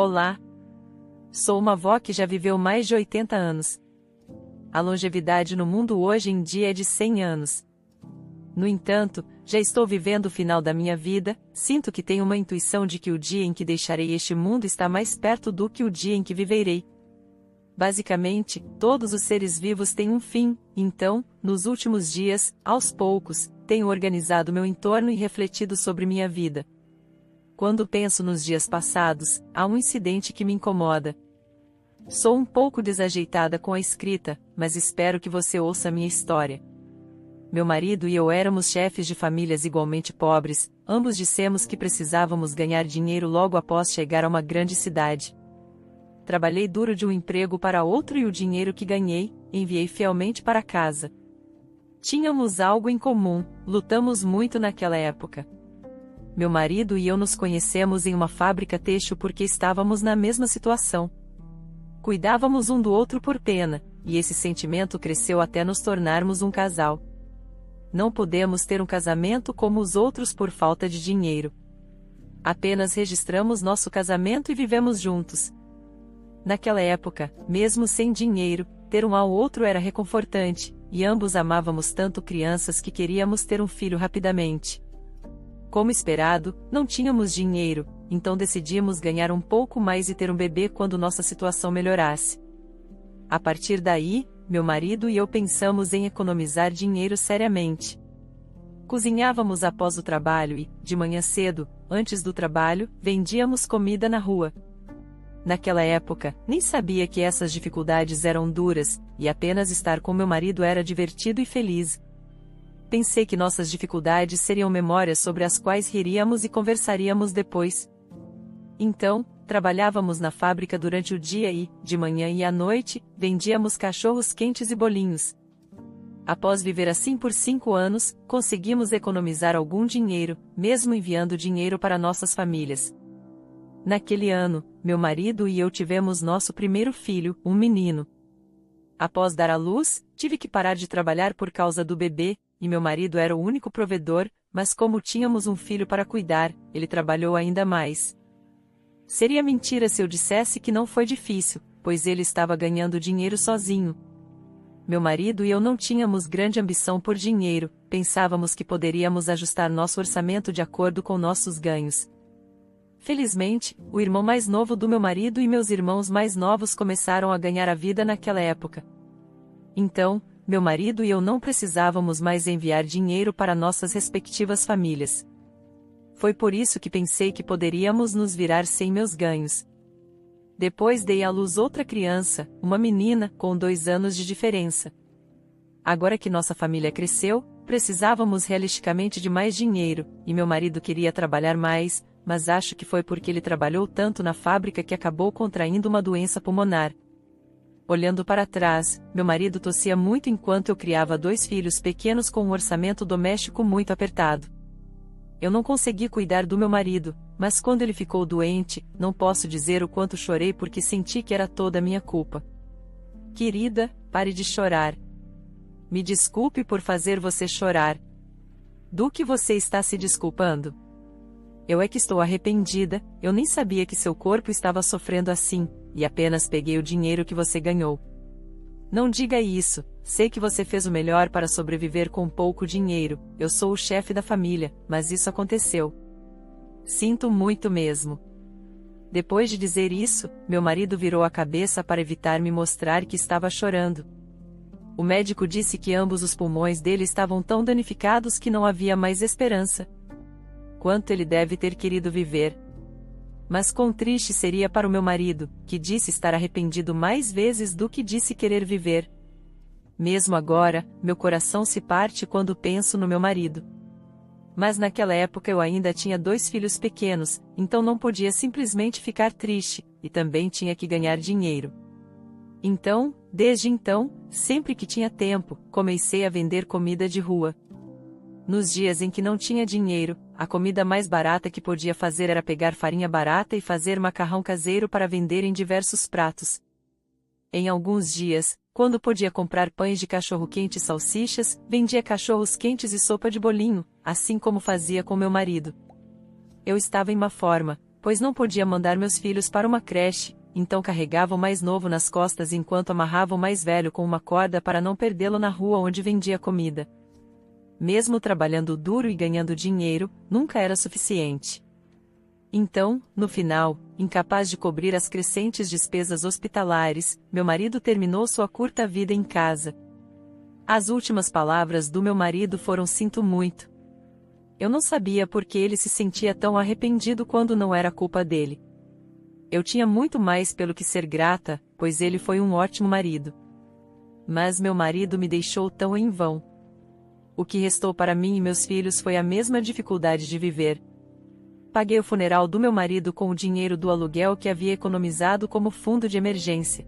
Olá! Sou uma avó que já viveu mais de 80 anos. A longevidade no mundo hoje em dia é de 100 anos. No entanto, já estou vivendo o final da minha vida, sinto que tenho uma intuição de que o dia em que deixarei este mundo está mais perto do que o dia em que viverei. Basicamente, todos os seres vivos têm um fim, então, nos últimos dias, aos poucos, tenho organizado meu entorno e refletido sobre minha vida. Quando penso nos dias passados, há um incidente que me incomoda. Sou um pouco desajeitada com a escrita, mas espero que você ouça minha história. Meu marido e eu éramos chefes de famílias igualmente pobres, ambos dissemos que precisávamos ganhar dinheiro logo após chegar a uma grande cidade. Trabalhei duro de um emprego para outro e o dinheiro que ganhei, enviei fielmente para casa. Tínhamos algo em comum, lutamos muito naquela época. Meu marido e eu nos conhecemos em uma fábrica têxtil porque estávamos na mesma situação. Cuidávamos um do outro por pena, e esse sentimento cresceu até nos tornarmos um casal. Não podemos ter um casamento como os outros por falta de dinheiro. Apenas registramos nosso casamento e vivemos juntos. Naquela época, mesmo sem dinheiro, ter um ao outro era reconfortante, e ambos amávamos tanto crianças que queríamos ter um filho rapidamente. Como esperado, não tínhamos dinheiro, então decidimos ganhar um pouco mais e ter um bebê quando nossa situação melhorasse. A partir daí, meu marido e eu pensamos em economizar dinheiro seriamente. Cozinhávamos após o trabalho e, de manhã cedo, antes do trabalho, vendíamos comida na rua. Naquela época, nem sabia que essas dificuldades eram duras, e apenas estar com meu marido era divertido e feliz. Pensei que nossas dificuldades seriam memórias sobre as quais riríamos e conversaríamos depois. Então, trabalhávamos na fábrica durante o dia e, de manhã e à noite, vendíamos cachorros quentes e bolinhos. Após viver assim por 5 anos, conseguimos economizar algum dinheiro, mesmo enviando dinheiro para nossas famílias. Naquele ano, meu marido e eu tivemos nosso primeiro filho, um menino. Após dar à luz, tive que parar de trabalhar por causa do bebê, e meu marido era o único provedor, mas como tínhamos um filho para cuidar, ele trabalhou ainda mais. Seria mentira se eu dissesse que não foi difícil, pois ele estava ganhando dinheiro sozinho. Meu marido e eu não tínhamos grande ambição por dinheiro, pensávamos que poderíamos ajustar nosso orçamento de acordo com nossos ganhos. Felizmente, o irmão mais novo do meu marido e meus irmãos mais novos começaram a ganhar a vida naquela época. Então, meu marido e eu não precisávamos mais enviar dinheiro para nossas respectivas famílias. Foi por isso que pensei que poderíamos nos virar sem meus ganhos. Depois dei à luz outra criança, uma menina, com 2 anos de diferença. Agora que nossa família cresceu, precisávamos realisticamente de mais dinheiro, e meu marido queria trabalhar mais, mas acho que foi porque ele trabalhou tanto na fábrica que acabou contraindo uma doença pulmonar. Olhando para trás, meu marido tossia muito enquanto eu criava 2 filhos pequenos com um orçamento doméstico muito apertado. Eu não consegui cuidar do meu marido, mas quando ele ficou doente, não posso dizer o quanto chorei porque senti que era toda a minha culpa. Querida, pare de chorar. Me desculpe por fazer você chorar. Do que você está se desculpando? Eu é que estou arrependida, eu nem sabia que seu corpo estava sofrendo assim, e apenas peguei o dinheiro que você ganhou. Não diga isso, sei que você fez o melhor para sobreviver com pouco dinheiro, eu sou o chefe da família, mas isso aconteceu. Sinto muito mesmo. Depois de dizer isso, meu marido virou a cabeça para evitar me mostrar que estava chorando. O médico disse que ambos os pulmões dele estavam tão danificados que não havia mais esperança. Quanto ele deve ter querido viver. Mas quão triste seria para o meu marido, que disse estar arrependido mais vezes do que disse querer viver. Mesmo agora, meu coração se parte quando penso no meu marido. Mas naquela época eu ainda tinha 2 filhos pequenos, então não podia simplesmente ficar triste, e também tinha que ganhar dinheiro. Então, desde então, sempre que tinha tempo, comecei a vender comida de rua. Nos dias em que não tinha dinheiro, a comida mais barata que podia fazer era pegar farinha barata e fazer macarrão caseiro para vender em diversos pratos. Em alguns dias, quando podia comprar pães de cachorro-quente e salsichas, vendia cachorros quentes e sopa de bolinho, assim como fazia com meu marido. Eu estava em má forma, pois não podia mandar meus filhos para uma creche, então carregava o mais novo nas costas enquanto amarrava o mais velho com uma corda para não perdê-lo na rua onde vendia comida. Mesmo trabalhando duro e ganhando dinheiro, nunca era suficiente. Então, no final, incapaz de cobrir as crescentes despesas hospitalares, meu marido terminou sua curta vida em casa. As últimas palavras do meu marido foram: "Sinto muito." Eu não sabia por que ele se sentia tão arrependido quando não era culpa dele. Eu tinha muito mais pelo que ser grata, pois ele foi um ótimo marido. Mas meu marido me deixou tão em vão. O que restou para mim e meus filhos foi a mesma dificuldade de viver. Paguei o funeral do meu marido com o dinheiro do aluguel que havia economizado como fundo de emergência.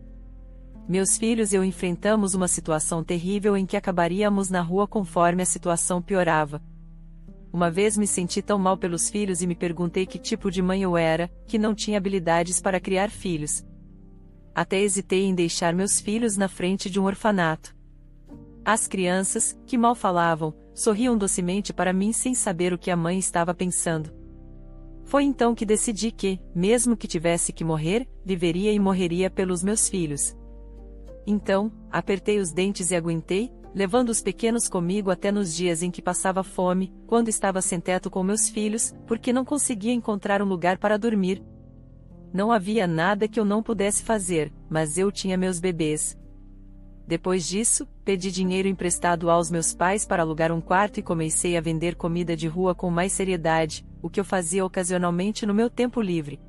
Meus filhos e eu enfrentamos uma situação terrível em que acabaríamos na rua conforme a situação piorava. Uma vez me senti tão mal pelos filhos e me perguntei que tipo de mãe eu era, que não tinha habilidades para criar filhos. Até hesitei em deixar meus filhos na frente de um orfanato. As crianças, que mal falavam, sorriam docemente para mim sem saber o que a mãe estava pensando. Foi então que decidi que, mesmo que tivesse que morrer, viveria e morreria pelos meus filhos. Então, apertei os dentes e aguentei, levando os pequenos comigo até nos dias em que passava fome, quando estava sem teto com meus filhos, porque não conseguia encontrar um lugar para dormir. Não havia nada que eu não pudesse fazer, mas eu tinha meus bebês. Depois disso, pedi dinheiro emprestado aos meus pais para alugar um quarto e comecei a vender comida de rua com mais seriedade, o que eu fazia ocasionalmente no meu tempo livre.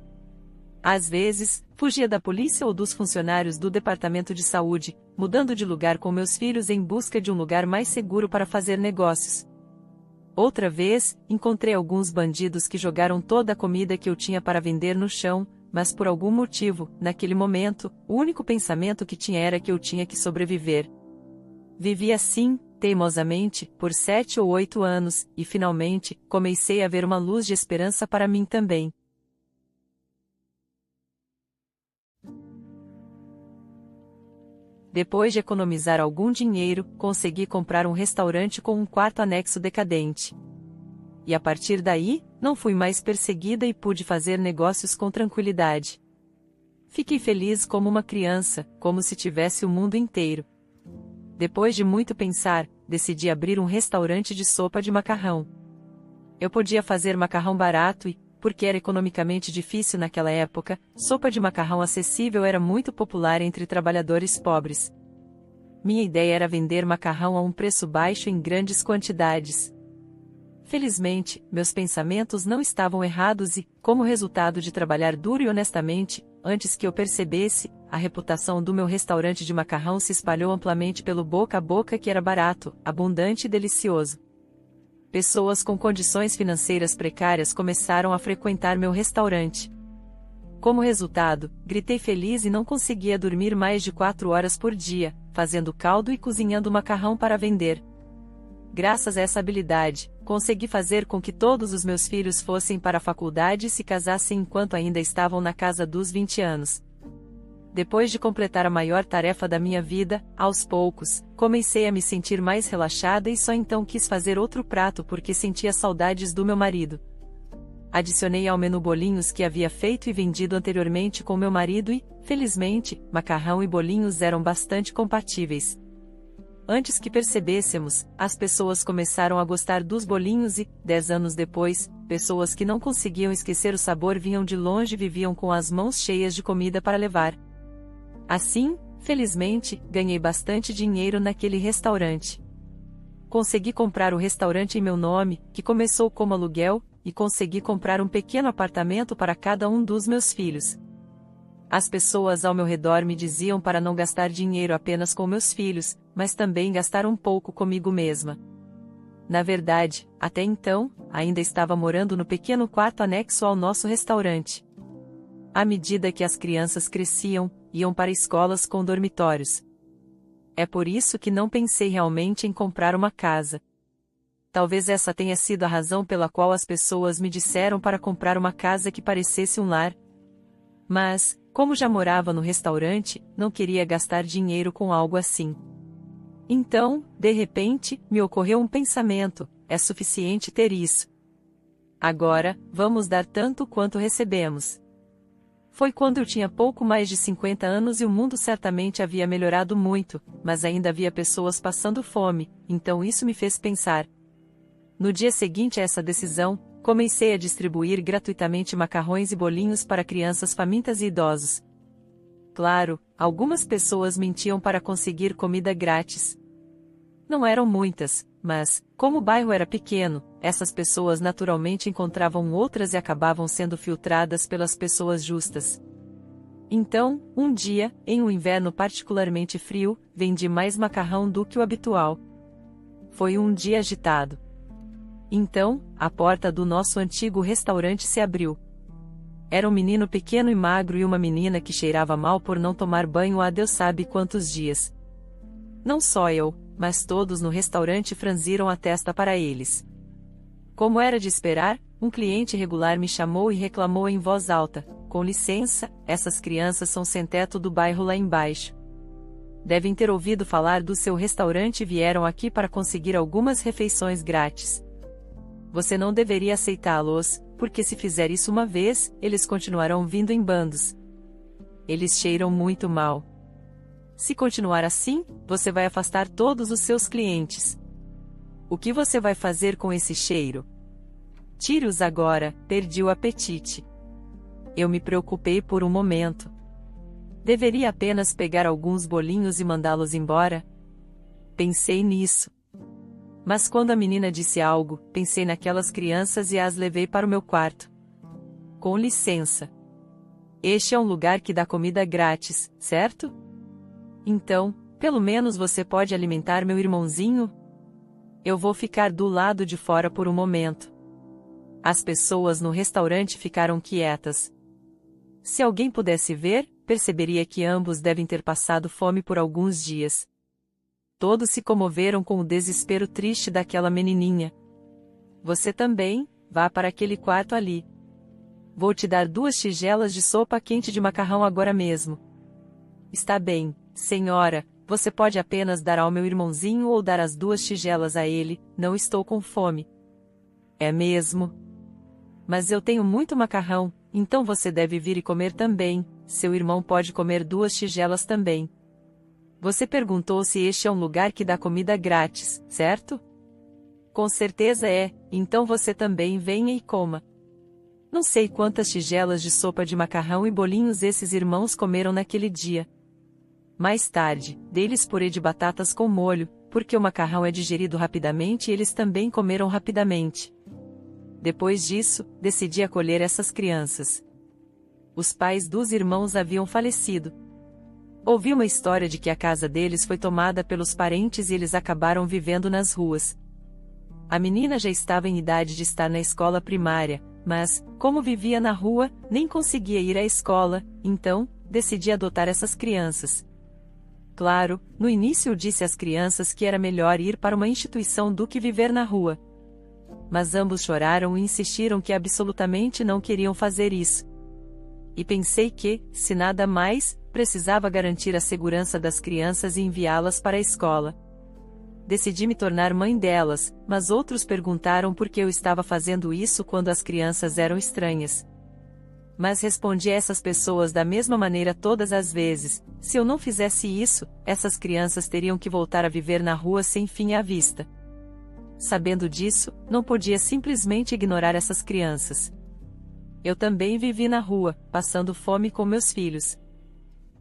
Às vezes, fugia da polícia ou dos funcionários do departamento de saúde, mudando de lugar com meus filhos em busca de um lugar mais seguro para fazer negócios. Outra vez, encontrei alguns bandidos que jogaram toda a comida que eu tinha para vender no chão, mas por algum motivo, naquele momento, o único pensamento que tinha era que eu tinha que sobreviver. Vivi assim, teimosamente, por 7 ou 8 anos, e finalmente, comecei a ver uma luz de esperança para mim também. Depois de economizar algum dinheiro, consegui comprar um restaurante com um quarto anexo decadente. E a partir daí, não fui mais perseguida e pude fazer negócios com tranquilidade. Fiquei feliz como uma criança, como se tivesse o mundo inteiro. Depois de muito pensar, decidi abrir um restaurante de sopa de macarrão. Eu podia fazer macarrão barato e, porque era economicamente difícil naquela época, sopa de macarrão acessível era muito popular entre trabalhadores pobres. Minha ideia era vender macarrão a um preço baixo em grandes quantidades. Felizmente, meus pensamentos não estavam errados e, como resultado de trabalhar duro e honestamente, antes que eu percebesse, a reputação do meu restaurante de macarrão se espalhou amplamente pelo boca a boca que era barato, abundante e delicioso. Pessoas com condições financeiras precárias começaram a frequentar meu restaurante. Como resultado, gritei feliz e não conseguia dormir mais de 4 horas por dia, fazendo caldo e cozinhando macarrão para vender. Graças a essa habilidade, consegui fazer com que todos os meus filhos fossem para a faculdade e se casassem enquanto ainda estavam na casa dos 20 anos. Depois de completar a maior tarefa da minha vida, aos poucos, comecei a me sentir mais relaxada e só então quis fazer outro prato porque sentia saudades do meu marido. Adicionei ao menu bolinhos que havia feito e vendido anteriormente com meu marido e, felizmente, macarrão e bolinhos eram bastante compatíveis. Antes que percebêssemos, as pessoas começaram a gostar dos bolinhos e, 10 anos depois, pessoas que não conseguiam esquecer o sabor vinham de longe e viviam com as mãos cheias de comida para levar. Assim, felizmente, ganhei bastante dinheiro naquele restaurante. Consegui comprar o restaurante em meu nome, que começou como aluguel, e consegui comprar um pequeno apartamento para cada um dos meus filhos. As pessoas ao meu redor me diziam para não gastar dinheiro apenas com meus filhos, mas também gastar um pouco comigo mesma. Na verdade, até então, ainda estava morando no pequeno quarto anexo ao nosso restaurante. À medida que as crianças cresciam, iam para escolas com dormitórios. É por isso que não pensei realmente em comprar uma casa. Talvez essa tenha sido a razão pela qual as pessoas me disseram para comprar uma casa que parecesse um lar. Mas, como já morava no restaurante, não queria gastar dinheiro com algo assim. Então, de repente, me ocorreu um pensamento: é suficiente ter isso. Agora, vamos dar tanto quanto recebemos. Foi quando eu tinha pouco mais de 50 anos e o mundo certamente havia melhorado muito, mas ainda havia pessoas passando fome, então isso me fez pensar. No dia seguinte a essa decisão, comecei a distribuir gratuitamente macarrões e bolinhos para crianças famintas e idosos. Claro, algumas pessoas mentiam para conseguir comida grátis. Não eram muitas, mas, como o bairro era pequeno, essas pessoas naturalmente encontravam outras e acabavam sendo filtradas pelas pessoas justas. Então, um dia, em um inverno particularmente frio, vendi mais macarrão do que o habitual. Foi um dia agitado. Então, a porta do nosso antigo restaurante se abriu. Era um menino pequeno e magro e uma menina que cheirava mal por não tomar banho há Deus sabe quantos dias. Não só eu, mas todos no restaurante franziram a testa para eles. Como era de esperar, um cliente regular me chamou e reclamou em voz alta: "Com licença, essas crianças são sem-teto do bairro lá embaixo. Devem ter ouvido falar do seu restaurante e vieram aqui para conseguir algumas refeições grátis. Você não deveria aceitá-los, porque se fizer isso uma vez, eles continuarão vindo em bandos. Eles cheiram muito mal. Se continuar assim, você vai afastar todos os seus clientes. O que você vai fazer com esse cheiro? Tire-os agora, perdi o apetite." Eu me preocupei por um momento. Deveria apenas pegar alguns bolinhos e mandá-los embora? Pensei nisso. Mas quando a menina disse algo, pensei naquelas crianças e as levei para o meu quarto. "Com licença. Este é um lugar que dá comida grátis, certo? Então, pelo menos você pode alimentar meu irmãozinho? Eu vou ficar do lado de fora por um momento." As pessoas no restaurante ficaram quietas. Se alguém pudesse ver, perceberia que ambos devem ter passado fome por alguns dias. Todos se comoveram com o desespero triste daquela menininha. "Você também, vá para aquele quarto ali. Vou te dar 2 tigelas de sopa quente de macarrão agora mesmo." "Está bem, senhora, você pode apenas dar ao meu irmãozinho ou dar as 2 tigelas a ele, não estou com fome." "É mesmo? Mas eu tenho muito macarrão, então você deve vir e comer também, seu irmão pode comer 2 tigelas também." Você perguntou se este é um lugar que dá comida grátis, certo? Com certeza é, então você também venha e coma. Não sei quantas tigelas de sopa de macarrão e bolinhos esses irmãos comeram naquele dia. Mais tarde, dei-lhes purê de batatas com molho, porque o macarrão é digerido rapidamente e eles também comeram rapidamente. Depois disso, decidi acolher essas crianças. Os pais dos irmãos haviam falecido. Ouvi uma história de que a casa deles foi tomada pelos parentes e eles acabaram vivendo nas ruas. A menina já estava em idade de estar na escola primária, mas, como vivia na rua, nem conseguia ir à escola, então, decidi adotar essas crianças. Claro, no início eu disse às crianças que era melhor ir para uma instituição do que viver na rua. Mas ambos choraram e insistiram que absolutamente não queriam fazer isso. E pensei que, se nada mais, precisava garantir a segurança das crianças e enviá-las para a escola. Decidi me tornar mãe delas, mas outros perguntaram por que eu estava fazendo isso quando as crianças eram estranhas. Mas respondi a essas pessoas da mesma maneira todas as vezes: se eu não fizesse isso, essas crianças teriam que voltar a viver na rua sem fim à vista. Sabendo disso, não podia simplesmente ignorar essas crianças. Eu também vivi na rua, passando fome com meus filhos.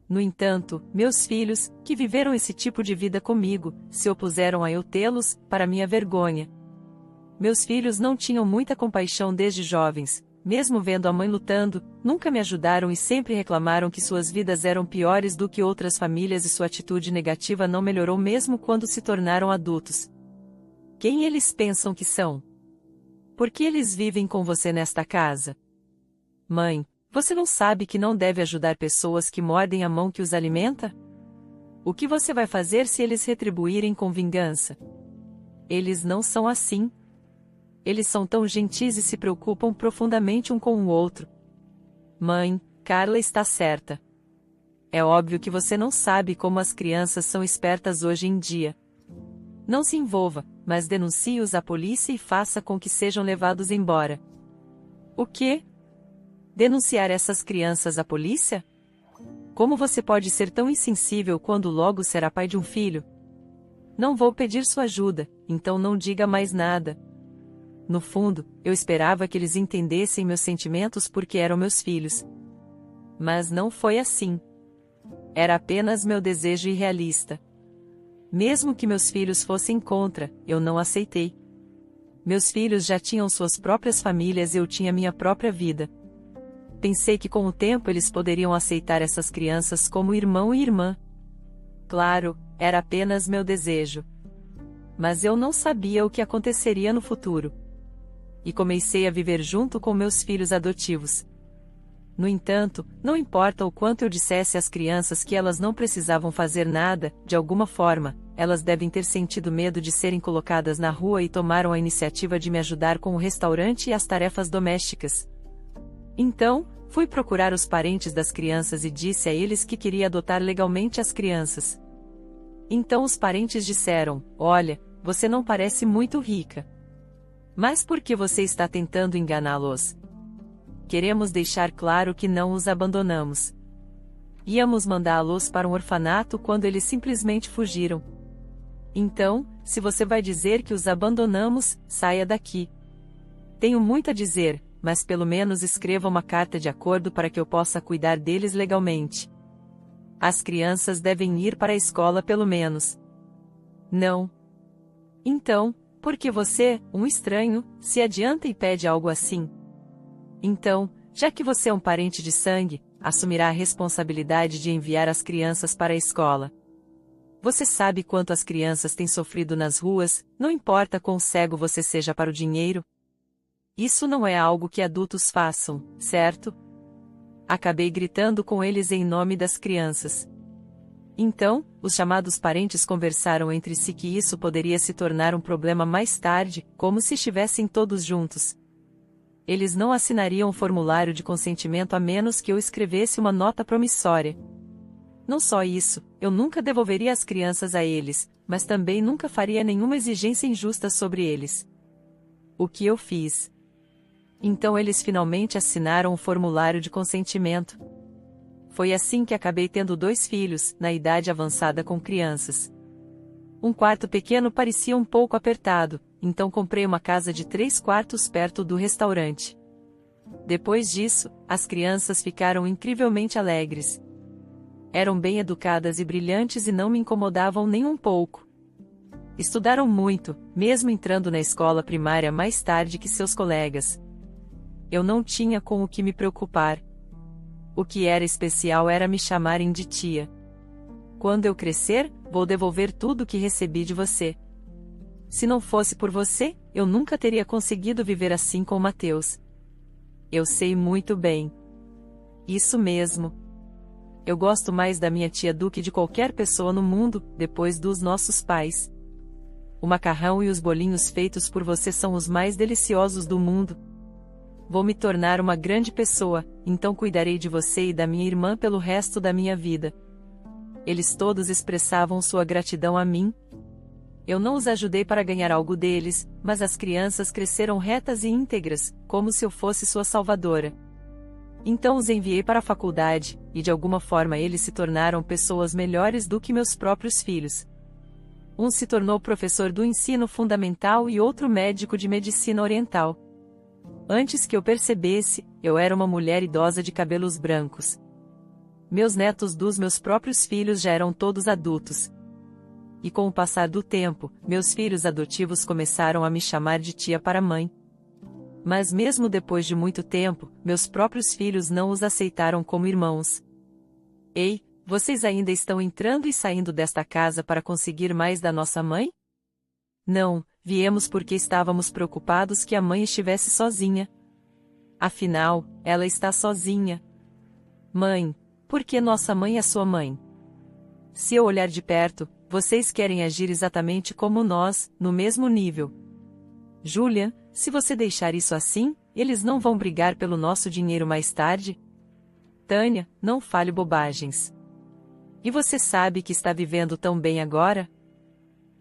No entanto, meus filhos, que viveram esse tipo de vida comigo, se opuseram a eu tê-los, para minha vergonha. Meus filhos não tinham muita compaixão desde jovens, mesmo vendo a mãe lutando, nunca me ajudaram e sempre reclamaram que suas vidas eram piores do que outras famílias e sua atitude negativa não melhorou mesmo quando se tornaram adultos. Quem eles pensam que são? Por que eles vivem com você nesta casa? Mãe, você não sabe que não deve ajudar pessoas que mordem a mão que os alimenta? O que você vai fazer se eles retribuírem com vingança? Eles não são assim. Eles são tão gentis e se preocupam profundamente um com o outro. Mãe, Carla está certa. É óbvio que você não sabe como as crianças são espertas hoje em dia. Não se envolva, mas denuncie-os à polícia e faça com que sejam levados embora. O quê? Denunciar essas crianças à polícia? Como você pode ser tão insensível quando logo será pai de um filho? Não vou pedir sua ajuda, então não diga mais nada. No fundo, eu esperava que eles entendessem meus sentimentos porque eram meus filhos. Mas não foi assim. Era apenas meu desejo irrealista. Mesmo que meus filhos fossem contra, eu não aceitei. Meus filhos já tinham suas próprias famílias e eu tinha minha própria vida. Pensei que com o tempo eles poderiam aceitar essas crianças como irmão e irmã. Claro, era apenas meu desejo. Mas eu não sabia o que aconteceria no futuro. E comecei a viver junto com meus filhos adotivos. No entanto, não importa o quanto eu dissesse às crianças que elas não precisavam fazer nada, de alguma forma, elas devem ter sentido medo de serem colocadas na rua e tomaram a iniciativa de me ajudar com o restaurante e as tarefas domésticas. Então, fui procurar os parentes das crianças e disse a eles que queria adotar legalmente as crianças. Então os parentes disseram: "Olha, você não parece muito rica. Mas por que você está tentando enganá-los? Queremos deixar claro que não os abandonamos. Íamos mandá-los para um orfanato quando eles simplesmente fugiram. Então, se você vai dizer que os abandonamos, saia daqui. Tenho muito a dizer, mas pelo menos escreva uma carta de acordo para que eu possa cuidar deles legalmente. As crianças devem ir para a escola pelo menos." "Não." "Então, por que você, um estranho, se adianta e pede algo assim? Então, já que você é um parente de sangue, assumirá a responsabilidade de enviar as crianças para a escola. Você sabe quanto as crianças têm sofrido nas ruas, não importa quão cego você seja para o dinheiro? Isso não é algo que adultos façam, certo?" Acabei gritando com eles em nome das crianças. Então, os chamados parentes conversaram entre si que isso poderia se tornar um problema mais tarde, como se estivessem todos juntos. Eles não assinariam o formulário de consentimento a menos que eu escrevesse uma nota promissória. Não só isso, eu nunca devolveria as crianças a eles, mas também nunca faria nenhuma exigência injusta sobre eles. O que eu fiz? Então eles finalmente assinaram o formulário de consentimento. Foi assim que acabei tendo 2 filhos, na idade avançada com crianças. Um quarto pequeno parecia um pouco apertado, então comprei uma casa de 3 quartos perto do restaurante. Depois disso, as crianças ficaram incrivelmente alegres. Eram bem educadas e brilhantes e não me incomodavam nem um pouco. Estudaram muito, mesmo entrando na escola primária mais tarde que seus colegas. Eu não tinha com o que me preocupar. O que era especial era me chamarem de tia. Quando eu crescer, vou devolver tudo o que recebi de você. Se não fosse por você, eu nunca teria conseguido viver assim com Mateus. Eu sei muito bem. Isso mesmo. Eu gosto mais da minha tia do que de qualquer pessoa no mundo, depois dos nossos pais. O macarrão e os bolinhos feitos por você são os mais deliciosos do mundo. Vou me tornar uma grande pessoa, então cuidarei de você e da minha irmã pelo resto da minha vida. Eles todos expressavam sua gratidão a mim. Eu não os ajudei para ganhar algo deles, mas as crianças cresceram retas e íntegras, como se eu fosse sua salvadora. Então os enviei para a faculdade, e de alguma forma eles se tornaram pessoas melhores do que meus próprios filhos. Um se tornou professor do ensino fundamental e outro médico de medicina oriental. Antes que eu percebesse, eu era uma mulher idosa de cabelos brancos. Meus netos dos meus próprios filhos já eram todos adultos. E com o passar do tempo, meus filhos adotivos começaram a me chamar de tia para mãe. Mas mesmo depois de muito tempo, meus próprios filhos não os aceitaram como irmãos. Ei, vocês ainda estão entrando e saindo desta casa para conseguir mais da nossa mãe? Não, viemos porque estávamos preocupados que a mãe estivesse sozinha. Afinal, ela está sozinha. Mãe, por que nossa mãe é sua mãe? Se eu olhar de perto, vocês querem agir exatamente como nós, no mesmo nível. Julian, se você deixar isso assim, eles não vão brigar pelo nosso dinheiro mais tarde? Tânia, não fale bobagens. E você sabe que está vivendo tão bem agora?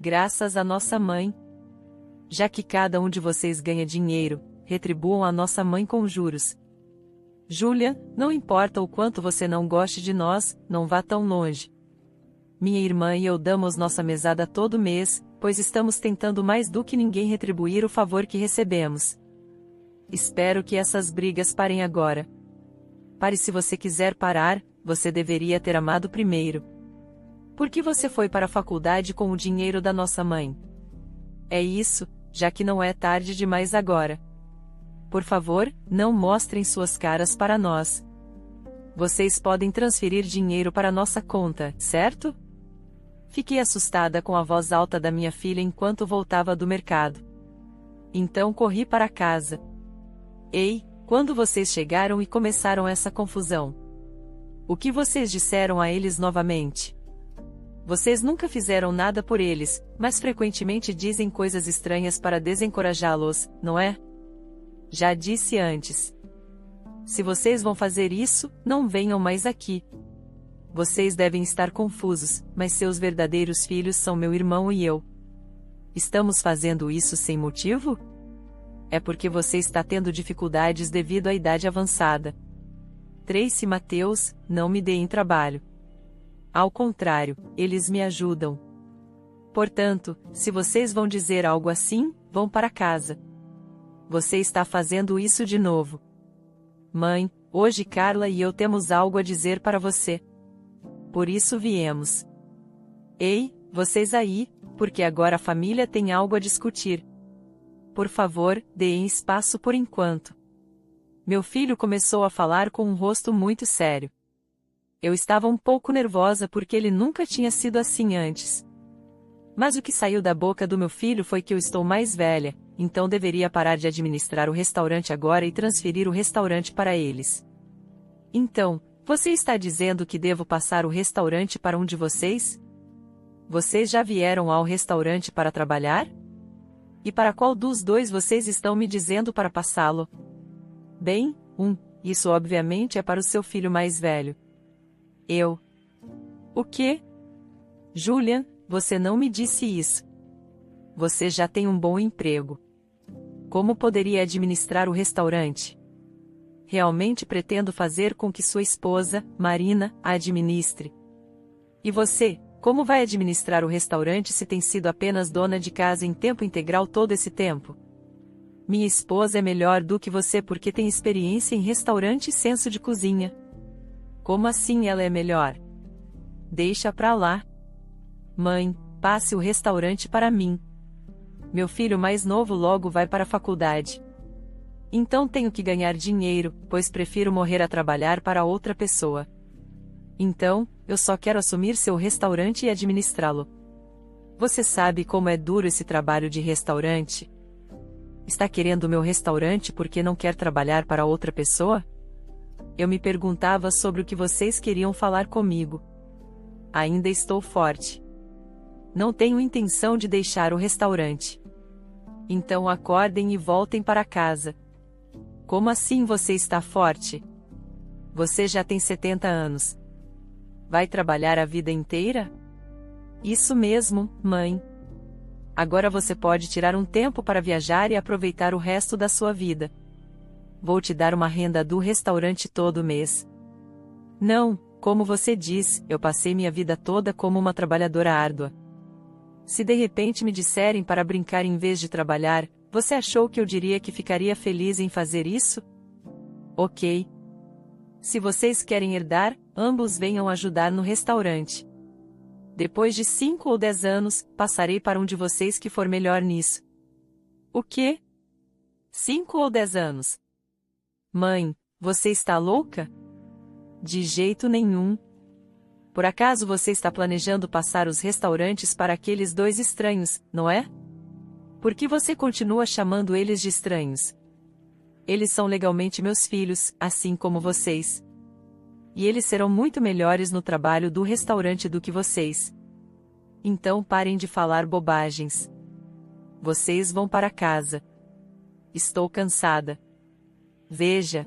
Graças à nossa mãe. Já que cada um de vocês ganha dinheiro, retribuam a nossa mãe com juros. Júlia, não importa o quanto você não goste de nós, não vá tão longe. Minha irmã e eu damos nossa mesada todo mês, pois estamos tentando mais do que ninguém retribuir o favor que recebemos. Espero que essas brigas parem agora. Pare se você quiser parar, você deveria ter amado primeiro. Por que você foi para a faculdade com o dinheiro da nossa mãe? É isso, já que não é tarde demais agora. Por favor, não mostrem suas caras para nós. Vocês podem transferir dinheiro para nossa conta, certo? Fiquei assustada com a voz alta da minha filha enquanto voltava do mercado. Então corri para casa. Ei, quando vocês chegaram e começaram essa confusão? O que vocês disseram a eles novamente? Vocês nunca fizeram nada por eles, mas frequentemente dizem coisas estranhas para desencorajá-los, não é? Já disse antes. Se vocês vão fazer isso, não venham mais aqui. Vocês devem estar confusos, mas seus verdadeiros filhos são meu irmão e eu. Estamos fazendo isso sem motivo? É porque você está tendo dificuldades devido à idade avançada. Tracy e Mateus, não me deem trabalho. Ao contrário, eles me ajudam. Portanto, se vocês vão dizer algo assim, vão para casa. Você está fazendo isso de novo. Mãe, hoje Carla e eu temos algo a dizer para você. Por isso viemos. Ei, vocês aí, porque agora a família tem algo a discutir. Por favor, deem espaço por enquanto. Meu filho começou a falar com um rosto muito sério. Eu estava um pouco nervosa porque ele nunca tinha sido assim antes. Mas o que saiu da boca do meu filho foi que eu estou mais velha, então deveria parar de administrar o restaurante agora e transferir o restaurante para eles. Então, você está dizendo que devo passar o restaurante para um de vocês? Vocês já vieram ao restaurante para trabalhar? E para qual dos dois vocês estão me dizendo para passá-lo? Bem, isso obviamente é para o seu filho mais velho. Eu. O quê? Julian, você não me disse isso. Você já tem um bom emprego. Como poderia administrar o restaurante? Realmente pretendo fazer com que sua esposa, Marina, a administre. E você, como vai administrar o restaurante se tem sido apenas dona de casa em tempo integral todo esse tempo? Minha esposa é melhor do que você porque tem experiência em restaurante e senso de cozinha. Como assim ela é melhor? Deixa pra lá. Mãe, passe o restaurante para mim. Meu filho mais novo logo vai para a faculdade. Então tenho que ganhar dinheiro, pois prefiro morrer a trabalhar para outra pessoa. Então, eu só quero assumir seu restaurante e administrá-lo. Você sabe como é duro esse trabalho de restaurante? Está querendo meu restaurante porque não quer trabalhar para outra pessoa? Eu me perguntava sobre o que vocês queriam falar comigo. Ainda estou forte. Não tenho intenção de deixar o restaurante. Então acordem e voltem para casa. Como assim você está forte? Você já tem 70 anos. Vai trabalhar a vida inteira? Isso mesmo, mãe. Agora você pode tirar um tempo para viajar e aproveitar o resto da sua vida. Vou te dar uma renda do restaurante todo mês. Não, como você diz, eu passei minha vida toda como uma trabalhadora árdua. Se de repente me disserem para brincar em vez de trabalhar, você achou que eu diria que ficaria feliz em fazer isso? Ok. Se vocês querem herdar, ambos venham ajudar no restaurante. Depois de 5 ou 10 anos, passarei para um de vocês que for melhor nisso. O quê? 5 ou 10 anos? Mãe, você está louca? De jeito nenhum. Por acaso você está planejando passar os restaurantes para aqueles dois estranhos, não é? Por que você continua chamando eles de estranhos? Eles são legalmente meus filhos, assim como vocês. E eles serão muito melhores no trabalho do restaurante do que vocês. Então parem de falar bobagens. Vocês vão para casa. Estou cansada. Veja.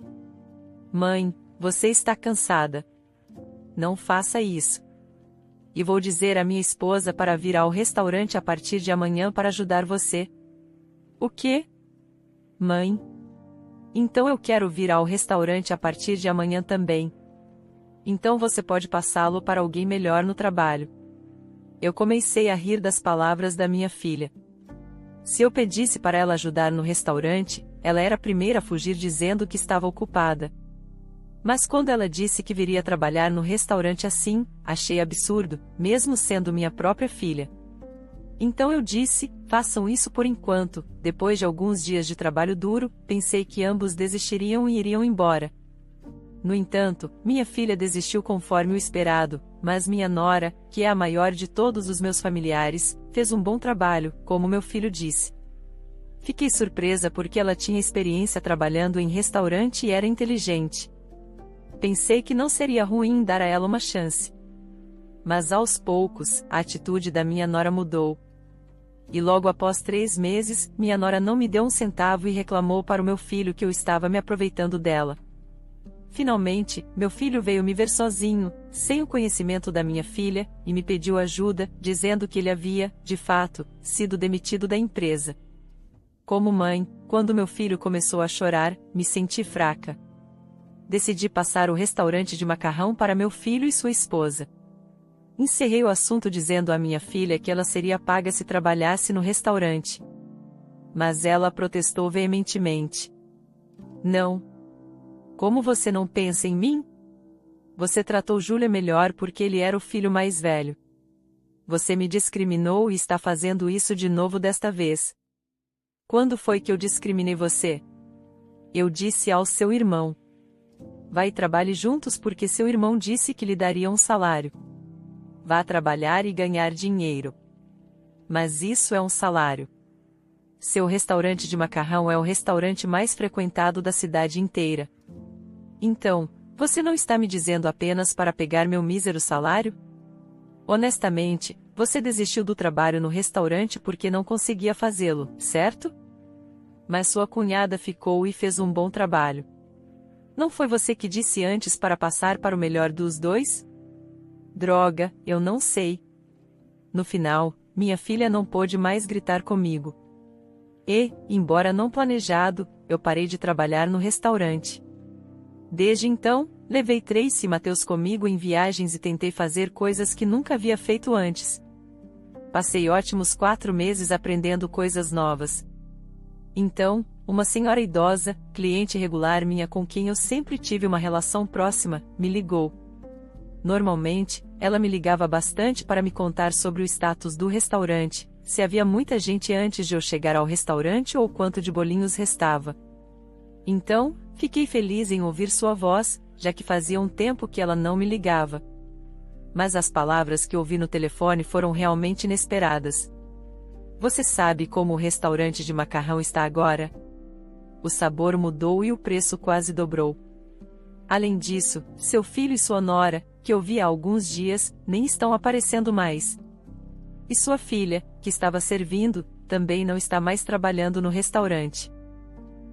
Mãe, você está cansada. Não faça isso. E vou dizer à minha esposa para vir ao restaurante a partir de amanhã para ajudar você. O quê? Mãe? Então eu quero vir ao restaurante a partir de amanhã também. Então você pode passá-lo para alguém melhor no trabalho. Eu comecei a rir das palavras da minha filha. Se eu pedisse para ela ajudar no restaurante, ela era a primeira a fugir dizendo que estava ocupada. Mas quando ela disse que viria trabalhar no restaurante assim, achei absurdo, mesmo sendo minha própria filha. Então eu disse, façam isso por enquanto. Depois de alguns dias de trabalho duro, pensei que ambos desistiriam e iriam embora. No entanto, minha filha desistiu conforme o esperado, mas minha nora, que é a maior de todos os meus familiares, fez um bom trabalho, como meu filho disse. Fiquei surpresa porque ela tinha experiência trabalhando em restaurante e era inteligente. Pensei que não seria ruim dar a ela uma chance. Mas aos poucos, a atitude da minha nora mudou. E logo após 3 meses, minha nora não me deu um centavo e reclamou para o meu filho que eu estava me aproveitando dela. Finalmente, meu filho veio me ver sozinho, sem o conhecimento da minha filha, e me pediu ajuda, dizendo que ele havia, de fato, sido demitido da empresa. Como mãe, quando meu filho começou a chorar, me senti fraca. Decidi passar o restaurante de macarrão para meu filho e sua esposa. Encerrei o assunto dizendo à minha filha que ela seria paga se trabalhasse no restaurante. Mas ela protestou veementemente. Não. Como você não pensa em mim? Você tratou Júlia melhor porque ele era o filho mais velho. Você me discriminou e está fazendo isso de novo desta vez. Quando foi que eu discriminei você? Eu disse ao seu irmão. Vá e trabalhe juntos porque seu irmão disse que lhe daria um salário. Vá trabalhar e ganhar dinheiro. Mas isso é um salário. Seu restaurante de macarrão é o restaurante mais frequentado da cidade inteira. Então, você não está me dizendo apenas para pegar meu mísero salário? Honestamente, você desistiu do trabalho no restaurante porque não conseguia fazê-lo, certo? Mas sua cunhada ficou e fez um bom trabalho. Não foi você que disse antes para passar para o melhor dos dois? Droga, eu não sei. No final, minha filha não pôde mais gritar comigo. E, embora não planejado, eu parei de trabalhar no restaurante. Desde então, levei Tracy e Mateus comigo em viagens e tentei fazer coisas que nunca havia feito antes. Passei ótimos 4 meses aprendendo coisas novas. Então, uma senhora idosa, cliente regular minha com quem eu sempre tive uma relação próxima, me ligou. Normalmente, ela me ligava bastante para me contar sobre o status do restaurante, se havia muita gente antes de eu chegar ao restaurante ou quanto de bolinhos restava. Então, fiquei feliz em ouvir sua voz, já que fazia um tempo que ela não me ligava. Mas as palavras que ouvi no telefone foram realmente inesperadas. Você sabe como o restaurante de macarrão está agora? O sabor mudou e o preço quase dobrou. Além disso, seu filho e sua nora, que eu vi há alguns dias, nem estão aparecendo mais. E sua filha, que estava servindo, também não está mais trabalhando no restaurante.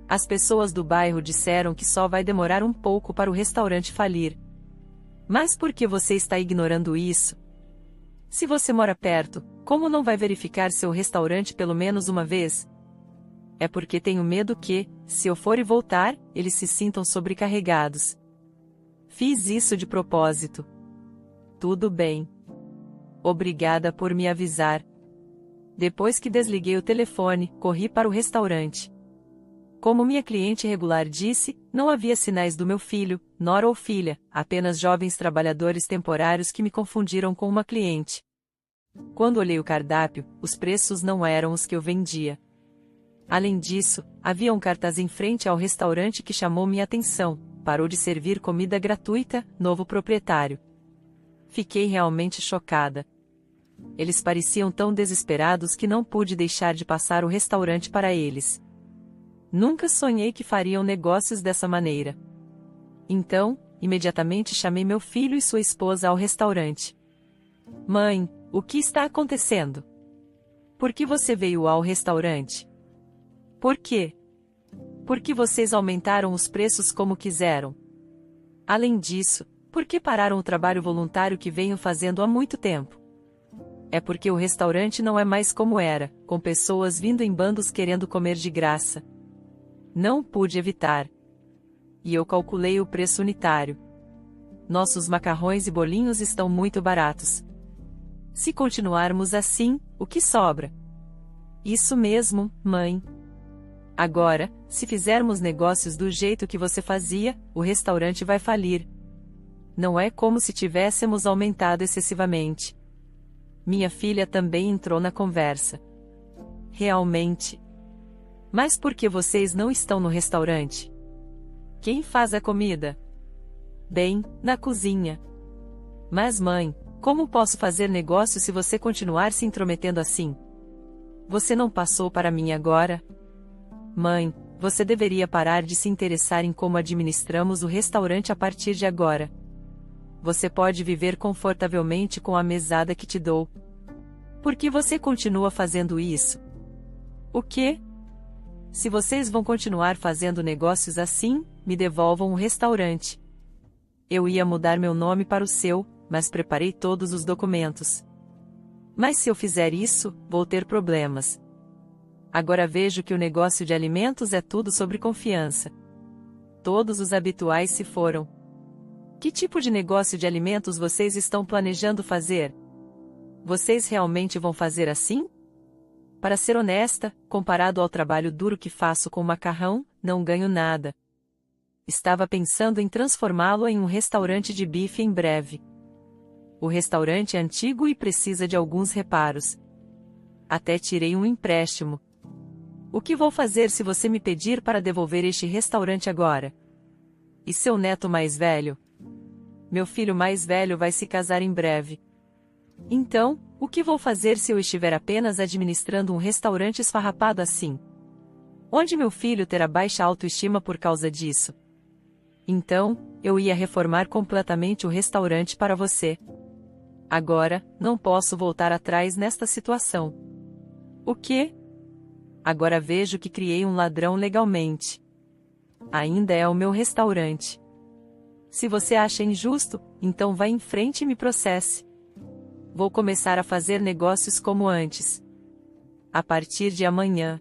As pessoas do bairro disseram que só vai demorar um pouco para o restaurante falir. Mas por que você está ignorando isso? Se você mora perto, como não vai verificar seu restaurante pelo menos uma vez? É porque tenho medo que, se eu for e voltar, eles se sintam sobrecarregados. Fiz isso de propósito. Tudo bem. Obrigada por me avisar. Depois que desliguei o telefone, corri para o restaurante. Como minha cliente regular disse, não havia sinais do meu filho, nora ou filha, apenas jovens trabalhadores temporários que me confundiram com uma cliente. Quando olhei o cardápio, os preços não eram os que eu vendia. Além disso, havia um cartaz em frente ao restaurante que chamou minha atenção: parou de servir comida gratuita, novo proprietário. Fiquei realmente chocada. Eles pareciam tão desesperados que não pude deixar de passar o restaurante para eles. Nunca sonhei que fariam negócios dessa maneira. Então, imediatamente chamei meu filho e sua esposa ao restaurante. Mãe, o que está acontecendo? Por que você veio ao restaurante? Por quê? Por que vocês aumentaram os preços como quiseram? Além disso, por que pararam o trabalho voluntário que venho fazendo há muito tempo? É porque o restaurante não é mais como era, com pessoas vindo em bandos querendo comer de graça. Não pude evitar. e eu calculei o preço unitário. Nossos macarrões e bolinhos estão muito baratos. Se continuarmos assim, o que sobra? Isso mesmo, mãe. Agora, se fizermos negócios do jeito que você fazia, o restaurante vai falir. Não é como se tivéssemos aumentado excessivamente. Minha filha também entrou na conversa. Realmente. Mas por que vocês não estão no restaurante? Quem faz a comida? Bem, na cozinha. Mas mãe, como posso fazer negócio se você continuar se intrometendo assim? Você não passou para mim agora? Mãe, você deveria parar de se interessar em como administramos o restaurante a partir de agora. Você pode viver confortavelmente com a mesada que te dou. Por que você continua fazendo isso? O quê? Se vocês vão continuar fazendo negócios assim, me devolvam o restaurante. Eu ia mudar meu nome para o seu, mas preparei todos os documentos. Mas se eu fizer isso, vou ter problemas. Agora vejo que o negócio de alimentos é tudo sobre confiança. Todos os habituais se foram. Que tipo de negócio de alimentos vocês estão planejando fazer? Vocês realmente vão fazer assim? Para ser honesta, comparado ao trabalho duro que faço com o macarrão, não ganho nada. Estava pensando em transformá-lo em um restaurante de bife em breve. O restaurante é antigo e precisa de alguns reparos. Até tirei um empréstimo. O que vou fazer se você me pedir para devolver este restaurante agora? E seu neto mais velho? Meu filho mais velho vai se casar em breve. Então, o que vou fazer se eu estiver apenas administrando um restaurante esfarrapado assim? Onde meu filho terá baixa autoestima por causa disso? Então, eu ia reformar completamente o restaurante para você. Agora, não posso voltar atrás nesta situação. O quê? Agora vejo que criei um ladrão legalmente. Ainda é o meu restaurante. Se você acha injusto, então vá em frente e me processe. Vou começar a fazer negócios como antes. A partir de amanhã.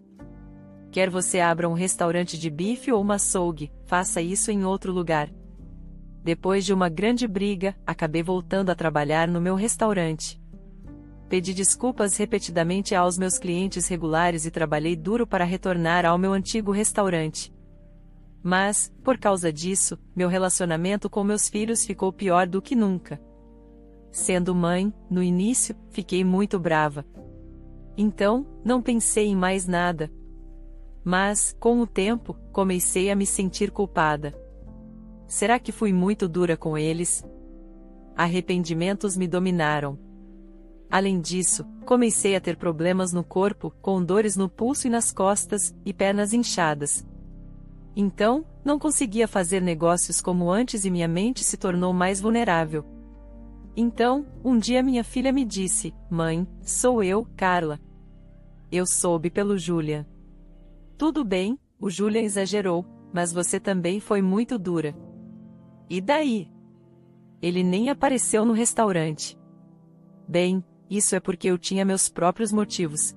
Quer você abra um restaurante de bife ou uma açougue, faça isso em outro lugar. Depois de uma grande briga, acabei voltando a trabalhar no meu restaurante. Pedi desculpas repetidamente aos meus clientes regulares e trabalhei duro para retornar ao meu antigo restaurante. Mas, por causa disso, meu relacionamento com meus filhos ficou pior do que nunca. Sendo mãe, no início, fiquei muito brava. Então, não pensei em mais nada. Mas, com o tempo, comecei a me sentir culpada. Será que fui muito dura com eles? Arrependimentos me dominaram. Além disso, comecei a ter problemas no corpo, com dores no pulso e nas costas, e pernas inchadas. Então, não conseguia fazer negócios como antes e minha mente se tornou mais vulnerável. Então, um dia minha filha me disse: "Mãe, sou eu, Carla." Eu soube pelo Julian. Tudo bem, o Julian exagerou, mas você também foi muito dura. E daí? Ele nem apareceu no restaurante. Bem, isso é porque eu tinha meus próprios motivos.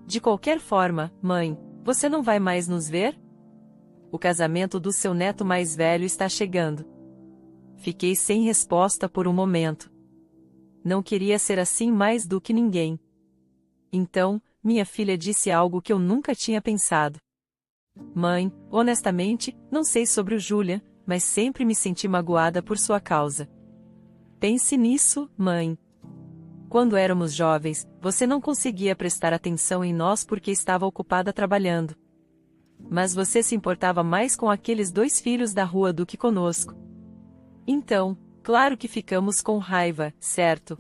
De qualquer forma, mãe, você não vai mais nos ver? O casamento do seu neto mais velho está chegando. Fiquei sem resposta por um momento. Não queria ser assim mais do que ninguém. Então, minha filha disse algo que eu nunca tinha pensado. Mãe, honestamente, não sei sobre o Julian, mas sempre me senti magoada por sua causa. Pense nisso, mãe. Quando éramos jovens, você não conseguia prestar atenção em nós porque estava ocupada trabalhando. Mas você se importava mais com aqueles 2 filhos da rua do que conosco. Então, claro que ficamos com raiva, certo?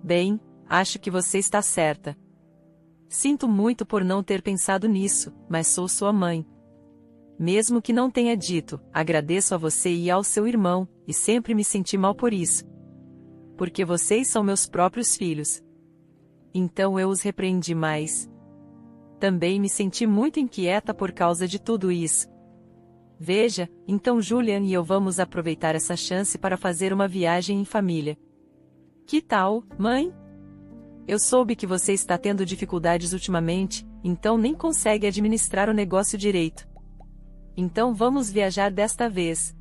Bem, acho que você está certa. Sinto muito por não ter pensado nisso, mas sou sua mãe. Mesmo que não tenha dito, agradeço a você e ao seu irmão, e sempre me senti mal por isso. Porque vocês são meus próprios filhos. Então eu os repreendi mais. Também me senti muito inquieta por causa de tudo isso. Veja, então Julian e eu vamos aproveitar essa chance para fazer uma viagem em família. Que tal, mãe? Eu soube que você está tendo dificuldades ultimamente, então nem consegue administrar o negócio direito. Então vamos viajar desta vez.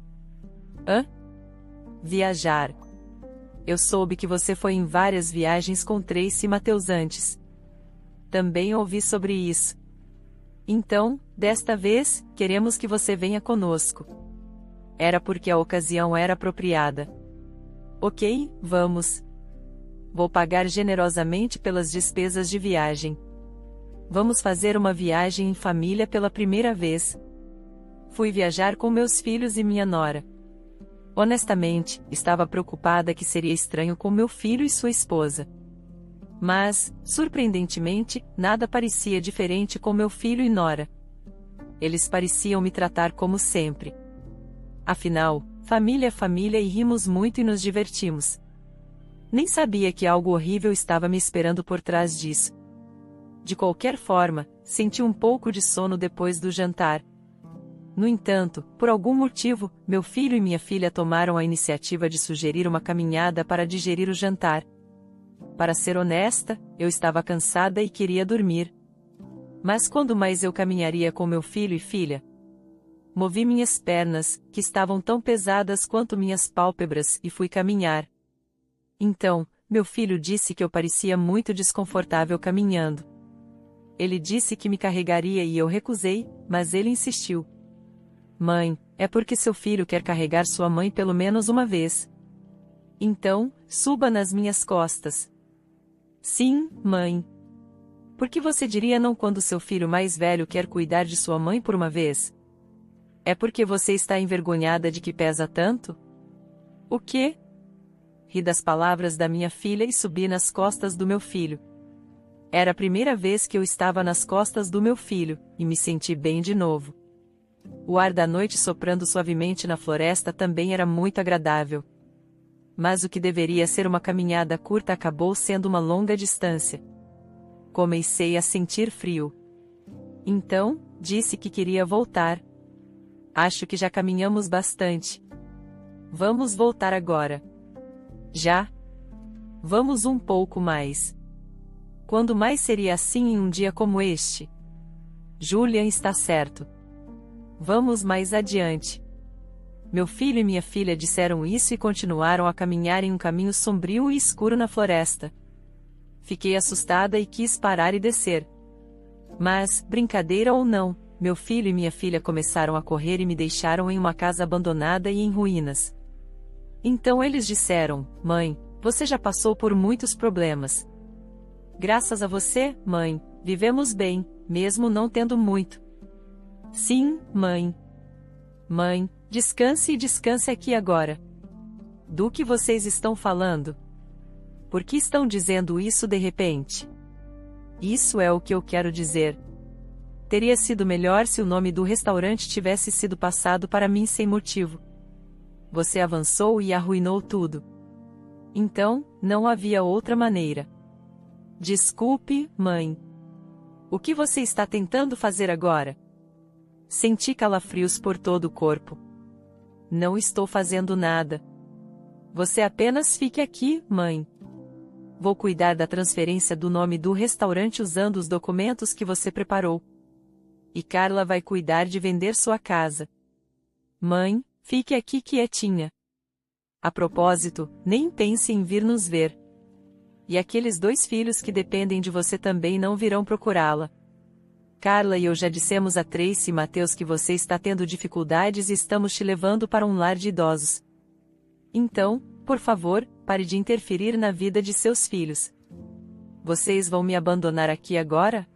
Hã? Viajar. Eu soube que você foi em várias viagens com Tracy Matthews antes. Também ouvi sobre isso. Então, desta vez, queremos que você venha conosco. Era porque a ocasião era apropriada. Ok, vamos. Vou pagar generosamente pelas despesas de viagem. Vamos fazer uma viagem em família pela primeira vez. Fui viajar com meus filhos e minha nora. Honestamente, estava preocupada que seria estranho com meu filho e sua esposa. Mas, surpreendentemente, nada parecia diferente com meu filho e nora. Eles pareciam me tratar como sempre. Afinal, família é família e rimos muito e nos divertimos. Nem sabia que algo horrível estava me esperando por trás disso. De qualquer forma, senti um pouco de sono depois do jantar. No entanto, por algum motivo, meu filho e minha filha tomaram a iniciativa de sugerir uma caminhada para digerir o jantar. Para ser honesta, eu estava cansada e queria dormir. Mas quando mais eu caminharia com meu filho e filha? Movi minhas pernas, que estavam tão pesadas quanto minhas pálpebras, e fui caminhar. Então, meu filho disse que eu parecia muito desconfortável caminhando. Ele disse que me carregaria e eu recusei, mas ele insistiu. Mãe, é porque seu filho quer carregar sua mãe pelo menos uma vez. Então, suba nas minhas costas. Sim, mãe. Por que você diria não quando seu filho mais velho quer cuidar de sua mãe por uma vez? É porque você está envergonhada de que pesa tanto? O quê? Ri das palavras da minha filha e subi nas costas do meu filho. Era a primeira vez que eu estava nas costas do meu filho, e me senti bem de novo. O ar da noite soprando suavemente na floresta também era muito agradável. Mas o que deveria ser uma caminhada curta acabou sendo uma longa distância. Comecei a sentir frio. Então, disse que queria voltar. Acho que já caminhamos bastante. Vamos voltar agora. Já? Vamos um pouco mais. Quando mais seria assim em um dia como este? Julian está certo. Vamos mais adiante. Meu filho e minha filha disseram isso e continuaram a caminhar em um caminho sombrio e escuro na floresta. Fiquei assustada e quis parar e descer. Mas, brincadeira ou não, meu filho e minha filha começaram a correr e me deixaram em uma casa abandonada e em ruínas. Então eles disseram: Mãe, você já passou por muitos problemas. Graças a você, mãe, vivemos bem, mesmo não tendo muito. Sim, mãe. Mãe, descanse e descanse aqui agora. Do que vocês estão falando? Por que estão dizendo isso de repente? Isso é o que eu quero dizer. Teria sido melhor se o nome do restaurante tivesse sido passado para mim sem motivo. Você avançou e arruinou tudo. Então, não havia outra maneira. Desculpe, mãe. O que você está tentando fazer agora? Senti calafrios por todo o corpo. Não estou fazendo nada. Você apenas fique aqui, mãe. Vou cuidar da transferência do nome do restaurante usando os documentos que você preparou. E Carla vai cuidar de vender sua casa. Mãe, fique aqui quietinha. A propósito, nem pense em vir nos ver. E aqueles 2 filhos que dependem de você também não virão procurá-la. Carla e eu já dissemos a Tracy Matthews que você está tendo dificuldades e estamos te levando para um lar de idosos. Então, por favor, pare de interferir na vida de seus filhos. Vocês vão me abandonar aqui agora?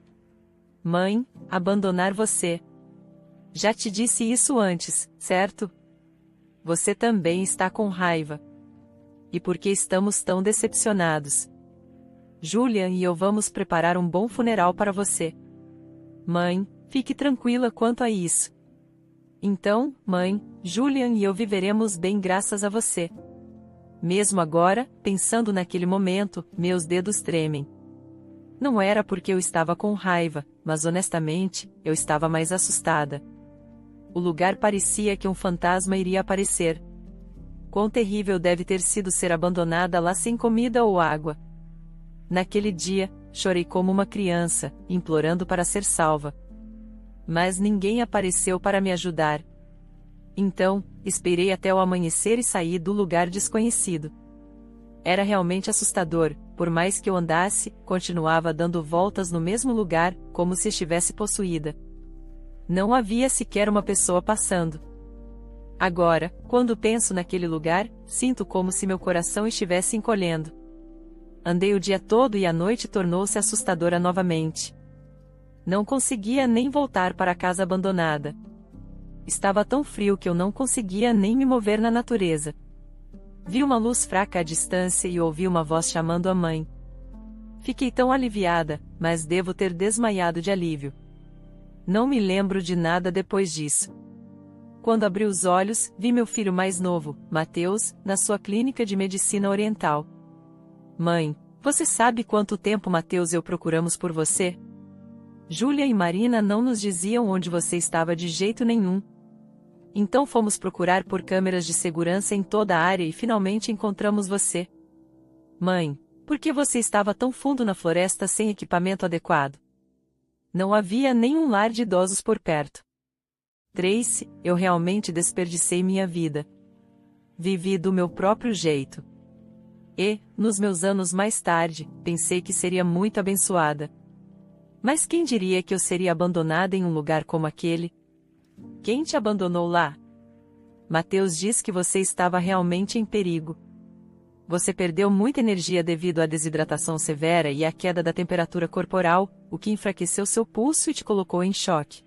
Mãe, abandonar você. Já te disse isso antes, certo? Você também está com raiva. E por que estamos tão decepcionados? Julian e eu vamos preparar um bom funeral para você. Mãe, fique tranquila quanto a isso. Então, mãe, Julian e eu viveremos bem graças a você. Mesmo agora, pensando naquele momento, meus dedos tremem. Não era porque eu estava com raiva, mas honestamente, eu estava mais assustada. O lugar parecia que um fantasma iria aparecer. Quão terrível deve ter sido ser abandonada lá sem comida ou água. Naquele dia, chorei como uma criança, implorando para ser salva. Mas ninguém apareceu para me ajudar. Então, esperei até o amanhecer e saí do lugar desconhecido. Era realmente assustador, por mais que eu andasse, continuava dando voltas no mesmo lugar, como se estivesse possuída. Não havia sequer uma pessoa passando. Agora, quando penso naquele lugar, sinto como se meu coração estivesse encolhendo. Andei o dia todo e a noite tornou-se assustadora novamente. Não conseguia nem voltar para a casa abandonada. Estava tão frio que eu não conseguia nem me mover na natureza. Vi uma luz fraca à distância e ouvi uma voz chamando a mãe. Fiquei tão aliviada, mas devo ter desmaiado de alívio. Não me lembro de nada depois disso. Quando abri os olhos, vi meu filho mais novo, Mateus, na sua clínica de medicina oriental. Mãe, você sabe quanto tempo Mateus e eu procuramos por você? Júlia e Marina não nos diziam onde você estava de jeito nenhum. Então fomos procurar por câmeras de segurança em toda a área e finalmente encontramos você. Mãe, por que você estava tão fundo na floresta sem equipamento adequado? Não havia nenhum lar de idosos por perto. Tracy, eu realmente desperdicei minha vida. Vivi do meu próprio jeito. E, nos meus anos mais tarde, pensei que seria muito abençoada. Mas quem diria que eu seria abandonada em um lugar como aquele? Quem te abandonou lá? Mateus diz que você estava realmente em perigo. Você perdeu muita energia devido à desidratação severa e à queda da temperatura corporal, o que enfraqueceu seu pulso e te colocou em choque.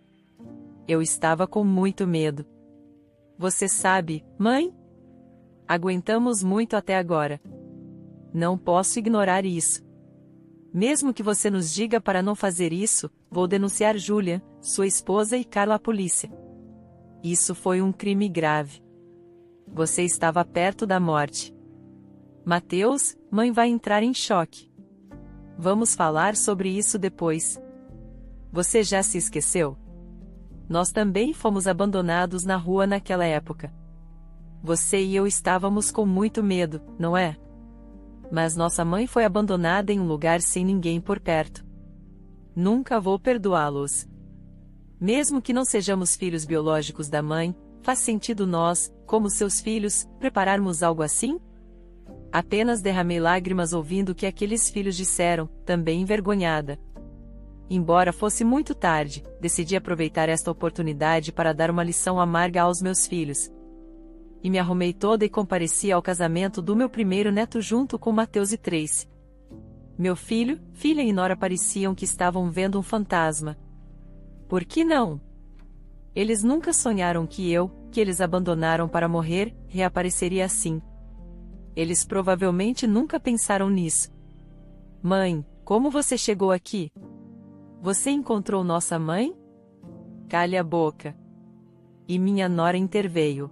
Eu estava com muito medo. Você sabe, mãe? Aguentamos muito até agora. Não posso ignorar isso. Mesmo que você nos diga para não fazer isso, vou denunciar Júlia, sua esposa e Carla à polícia. Isso foi um crime grave. Você estava perto da morte. Mateus, mãe vai entrar em choque. Vamos falar sobre isso depois. Você já se esqueceu? Nós também fomos abandonados na rua naquela época. Você e eu estávamos com muito medo, não é? Mas nossa mãe foi abandonada em um lugar sem ninguém por perto. Nunca vou perdoá-los. Mesmo que não sejamos filhos biológicos da mãe, faz sentido nós, como seus filhos, prepararmos algo assim? Apenas derramei lágrimas ouvindo o que aqueles filhos disseram, também envergonhada. Embora fosse muito tarde, decidi aproveitar esta oportunidade para dar uma lição amarga aos meus filhos. E me arrumei toda e compareci ao casamento do meu primeiro neto junto com Mateus e Tracy. Meu filho, filha e nora pareciam que estavam vendo um fantasma. Por que não? Eles nunca sonharam que eles abandonaram para morrer, reapareceria assim. Eles provavelmente nunca pensaram nisso. Mãe, como você chegou aqui? Você encontrou nossa mãe? Calhe a boca. E minha nora interveio.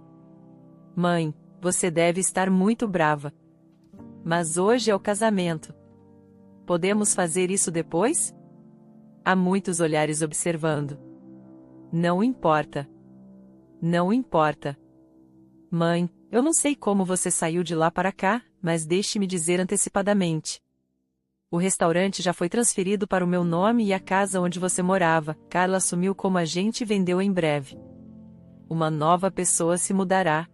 Mãe, você deve estar muito brava. Mas hoje é o casamento. Podemos fazer isso depois? Há muitos olhares observando. Não importa. Não importa. Mãe, eu não sei como você saiu de lá para cá, mas deixe-me dizer antecipadamente. O restaurante já foi transferido para o meu nome e a casa onde você morava, Carla assumiu como agente e vendeu em breve. Uma nova pessoa se mudará.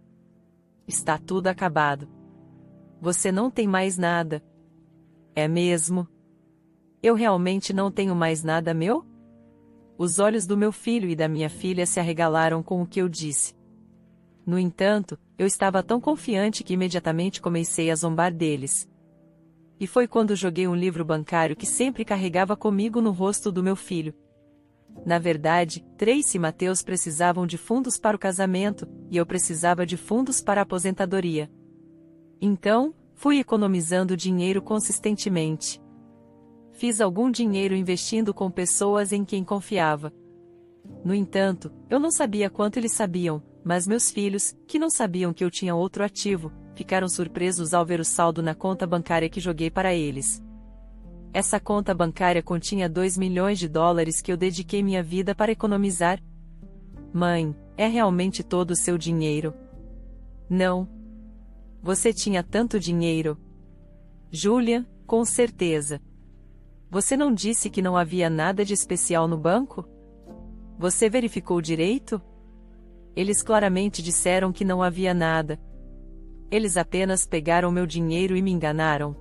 Está tudo acabado. Você não tem mais nada. É mesmo? Eu realmente não tenho mais nada meu? Os olhos do meu filho e da minha filha se arregalaram com o que eu disse. No entanto, eu estava tão confiante que imediatamente comecei a zombar deles. E foi quando joguei um livro bancário que sempre carregava comigo no rosto do meu filho. Na verdade, Tracy e Mateus precisavam de fundos para o casamento, e eu precisava de fundos para a aposentadoria. Então, fui economizando dinheiro consistentemente. Fiz algum dinheiro investindo com pessoas em quem confiava. No entanto, eu não sabia quanto eles sabiam, mas meus filhos, que não sabiam que eu tinha outro ativo, ficaram surpresos ao ver o saldo na conta bancária que joguei para eles. Essa conta bancária continha $2 milhões que eu dediquei minha vida para economizar. Mãe, é realmente todo o seu dinheiro? Não. Você tinha tanto dinheiro? Júlia, com certeza. Você não disse que não havia nada de especial no banco? Você verificou direito? Eles claramente disseram que não havia nada. Eles apenas pegaram meu dinheiro e me enganaram.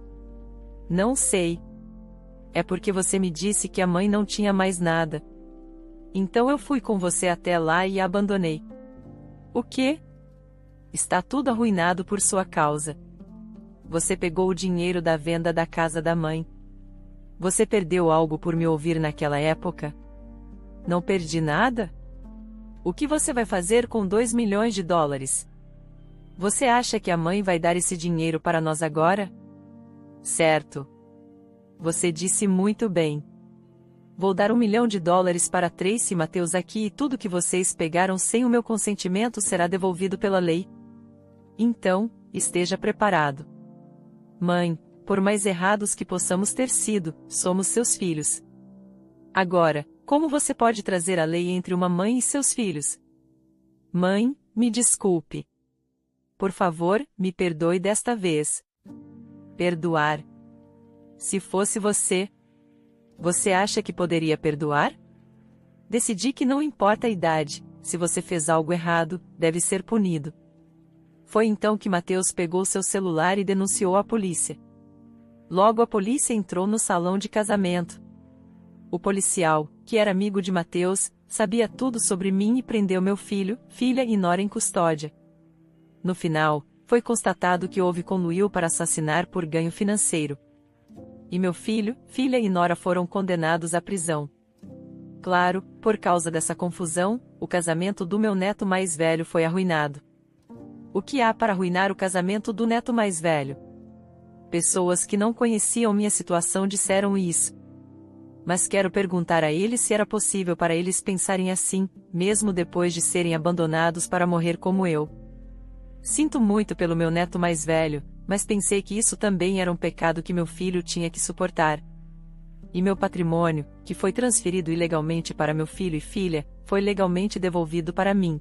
Não sei. É porque você me disse que a mãe não tinha mais nada. Então eu fui com você até lá e a abandonei. O quê? Está tudo arruinado por sua causa. Você pegou o dinheiro da venda da casa da mãe. Você perdeu algo por me ouvir naquela época? Não perdi nada? O que você vai fazer com 2 milhões de dólares? Você acha que a mãe vai dar esse dinheiro para nós agora? Certo. Você disse muito bem. Vou dar 1 milhão de dólares para Tracy e Mateus aqui e tudo que vocês pegaram sem o meu consentimento será devolvido pela lei. Então, esteja preparado. Mãe, por mais errados que possamos ter sido, somos seus filhos. Agora, como você pode trazer a lei entre uma mãe e seus filhos? Mãe, me desculpe. Por favor, me perdoe desta vez. Perdoar. Se fosse você, você acha que poderia perdoar? Decidi que não importa a idade, se você fez algo errado, deve ser punido. Foi então que Mateus pegou seu celular e denunciou a polícia. Logo a polícia entrou no salão de casamento. O policial, que era amigo de Mateus, sabia tudo sobre mim e prendeu meu filho, filha e nora em custódia. No final, foi constatado que houve conluio para assassinar por ganho financeiro. E meu filho, filha e nora foram condenados à prisão. Claro, por causa dessa confusão, o casamento do meu neto mais velho foi arruinado. O que há para arruinar o casamento do neto mais velho? Pessoas que não conheciam minha situação disseram isso. Mas quero perguntar a eles se era possível para eles pensarem assim, mesmo depois de serem abandonados para morrer como eu. Sinto muito pelo meu neto mais velho, mas pensei que isso também era um pecado que meu filho tinha que suportar. E meu patrimônio, que foi transferido ilegalmente para meu filho e filha, foi legalmente devolvido para mim.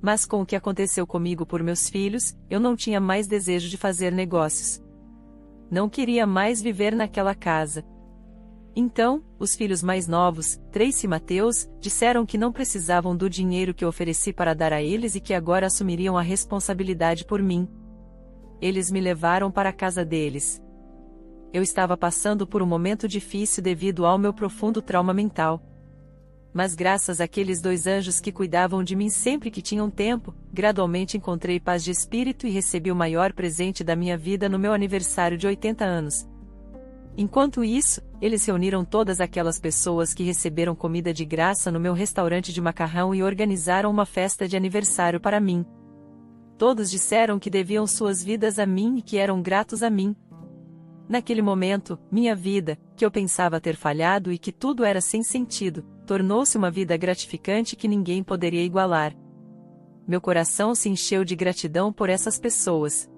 Mas com o que aconteceu comigo por meus filhos, eu não tinha mais desejo de fazer negócios. Não queria mais viver naquela casa. Então, os filhos mais novos, Tracy e Mateus, disseram que não precisavam do dinheiro que ofereci para dar a eles e que agora assumiriam a responsabilidade por mim. Eles me levaram para a casa deles. Eu estava passando por um momento difícil devido ao meu profundo trauma mental. Mas graças àqueles 2 anjos que cuidavam de mim sempre que tinham tempo, gradualmente encontrei paz de espírito e recebi o maior presente da minha vida no meu aniversário de 80 anos. Enquanto isso, eles reuniram todas aquelas pessoas que receberam comida de graça no meu restaurante de macarrão e organizaram uma festa de aniversário para mim. Todos disseram que deviam suas vidas a mim e que eram gratos a mim. Naquele momento, minha vida, que eu pensava ter falhado e que tudo era sem sentido, tornou-se uma vida gratificante que ninguém poderia igualar. Meu coração se encheu de gratidão por essas pessoas.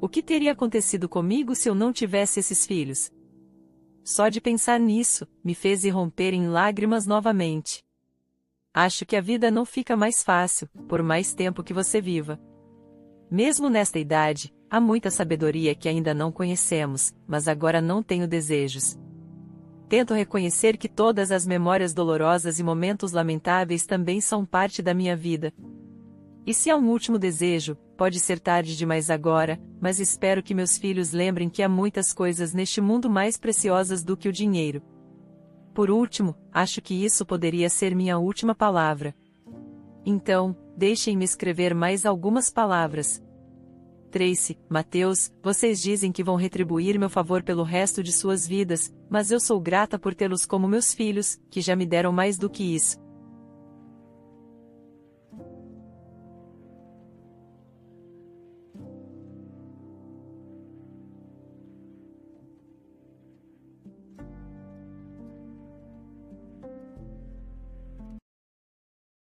O que teria acontecido comigo se eu não tivesse esses filhos? Só de pensar nisso, me fez irromper em lágrimas novamente. Acho que a vida não fica mais fácil, por mais tempo que você viva. Mesmo nesta idade, há muita sabedoria que ainda não conhecemos, mas agora não tenho desejos. Tento reconhecer que todas as memórias dolorosas e momentos lamentáveis também são parte da minha vida. E se há um último desejo, pode ser tarde demais agora, mas espero que meus filhos lembrem que há muitas coisas neste mundo mais preciosas do que o dinheiro. Por último, acho que isso poderia ser minha última palavra. Então, deixem-me escrever mais algumas palavras. Tracy, Mateus, vocês dizem que vão retribuir meu favor pelo resto de suas vidas, mas eu sou grata por tê-los como meus filhos, que já me deram mais do que isso.